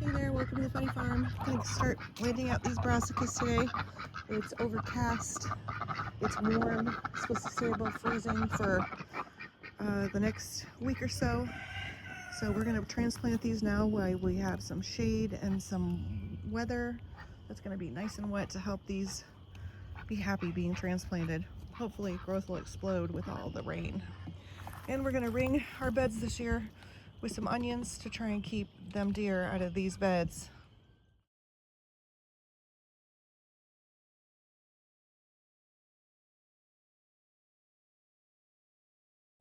Hey there, welcome to the Funny Farm. I'm gonna start landing out these brassicas today. It's overcast, it's warm, it's supposed to stay above freezing for the next week or so. So we're gonna transplant these now while we have some shade and some weather that's gonna be nice and wet to help these be happy being transplanted. Hopefully growth will explode with all the rain. And we're gonna ring our beds this year with some onions to try and keep them deer out of these beds.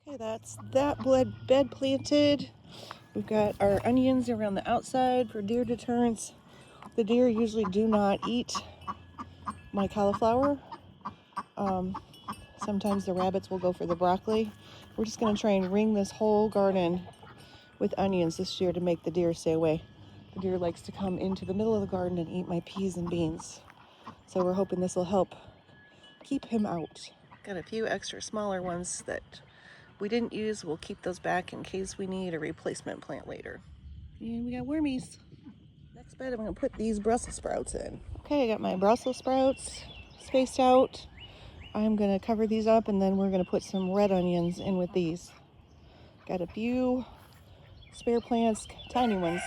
Okay, that's that bed planted. We've got our onions around the outside for deer deterrence. The deer usually do not eat my cauliflower. Sometimes the rabbits will go for the broccoli. We're just gonna try and ring this whole garden with onions this year to make the deer stay away. The deer likes to come into the middle of the garden and eat my peas and beans. So we're hoping this will help keep him out. Got a few extra smaller ones that we didn't use. We'll keep those back in case we need a replacement plant later. And we got wormies. Next bed, I'm gonna put these Brussels sprouts in. Okay, I got my Brussels sprouts spaced out. I'm gonna cover these up and then we're gonna put some red onions in with these. Got a few spare plants, tiny ones,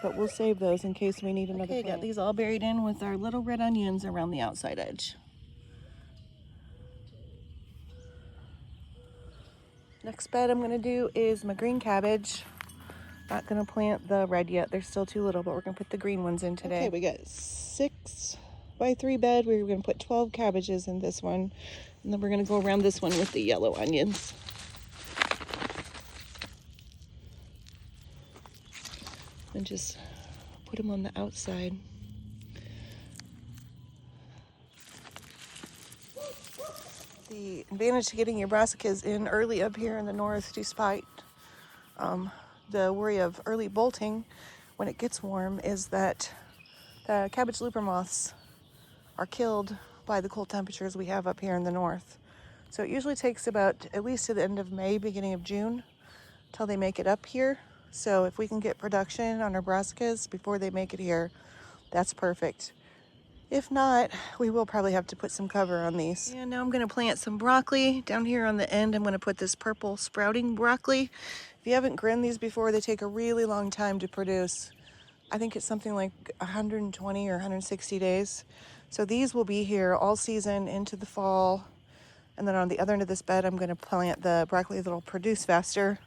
but we'll save those in case we need another plant. Got these all buried in with our little red onions around the outside edge. Next bed I'm gonna do is my green cabbage. Not gonna plant the red yet, they're still too little, but we're gonna put the green ones in today. Okay, we got 6x3 bed. We're gonna put 12 cabbages in this one, and then we're gonna go around this one with the yellow onions. And just put them on the outside. The advantage to getting your brassicas in early up here in the north, despite the worry of early bolting when it gets warm, is that the cabbage looper moths are killed by the cold temperatures we have up here in the north. So it usually takes about at least to the end of May, beginning of June, till they make it up here. So if we can get production on our brassicas before they make it here, that's perfect. If not, we will probably have to put some cover on these. And now I'm gonna plant some broccoli. Down here on the end, I'm gonna put this purple sprouting broccoli. If you haven't grown these before, they take a really long time to produce. I think it's something like 120 or 160 days. So these will be here all season into the fall. And then on the other end of this bed, I'm gonna plant the broccoli that'll produce faster.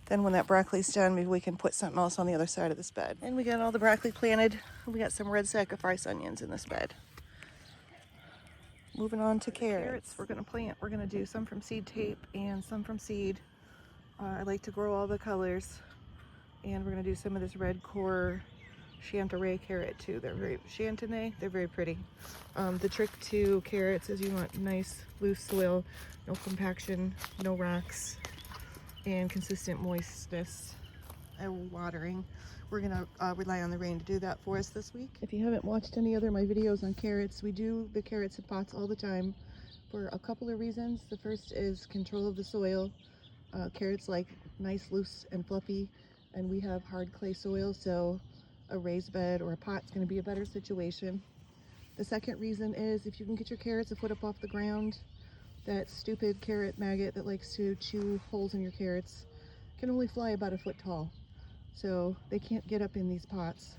Then when that broccoli's done, maybe we can put something else on the other side of this bed. And we got all the broccoli planted. We got some red sacrifice onions in this bed. Moving on to carrots. We're gonna plant. We're gonna do some from seed tape and some from seed. I like to grow all the colors. And we're gonna do some of this red core Chantilly carrot too. They're very pretty. The trick to carrots is you want nice loose soil, no compaction, no rocks, and consistent moistness and watering. We're gonna rely on the rain to do that for us this week. If you haven't watched any other of my videos on carrots, we do the carrots in pots all the time for a couple of reasons. The first is control of the soil. Carrots like nice, loose, and fluffy, and we have hard clay soil, so a raised bed or a pot is going to be a better situation. The second reason is if you can get your carrots a foot up off the ground, that stupid carrot maggot that likes to chew holes in your carrots can only fly about a foot tall, so they can't get up in these pots.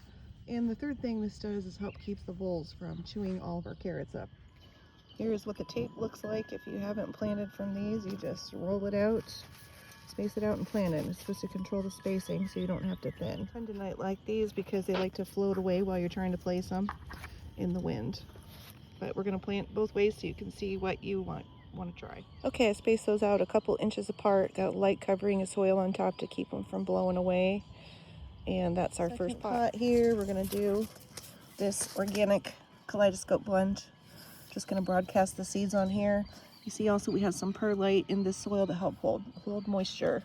And the third thing this does is help keep the voles from chewing all of our carrots up. Here's what the tape looks like. If you haven't planted from these, you just roll it out, space it out, and plant it. It's supposed to control the spacing so you don't have to thin. Tendonite like these because they like to float away while you're trying to place them in the wind. But we're going to plant both ways so you can see what you want to try. Okay, I spaced those out a couple inches apart. Got light covering of soil on top to keep them from blowing away. And that's our first pot here. We're going to do this organic kaleidoscope blend. Just going to broadcast the seeds on here. You see also we have some perlite in this soil to help hold moisture.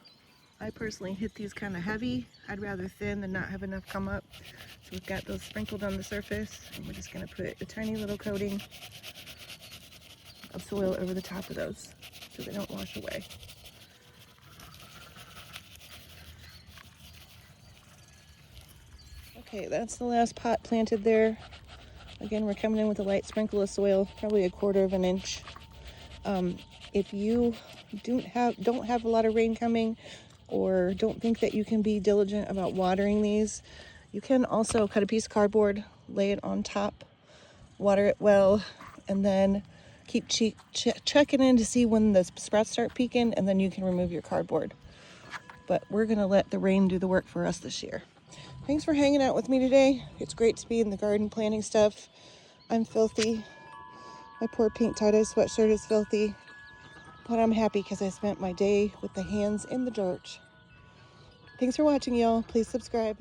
I personally hit these kind of heavy. I'd rather thin than not have enough come up. So we've got those sprinkled on the surface, and we're just going to put a tiny little coating of soil over the top of those so they don't wash away. Okay, that's the last pot planted there. Again, we're coming in with a light sprinkle of soil, probably 1/4 of an inch. If you don't have a lot of rain coming, or don't think that you can be diligent about watering these, you can also cut a piece of cardboard, lay it on top, water it well, and then keep checking in to see when the sprouts start peaking, and then you can remove your cardboard. But we're gonna let the rain do the work for us this year. Thanks for hanging out with me today. It's great to be in the garden planting stuff. I'm filthy. My poor pink tie-dye sweatshirt is filthy. But I'm happy because I spent my day with the hands in the dirt. Thanks for watching, y'all. Please subscribe.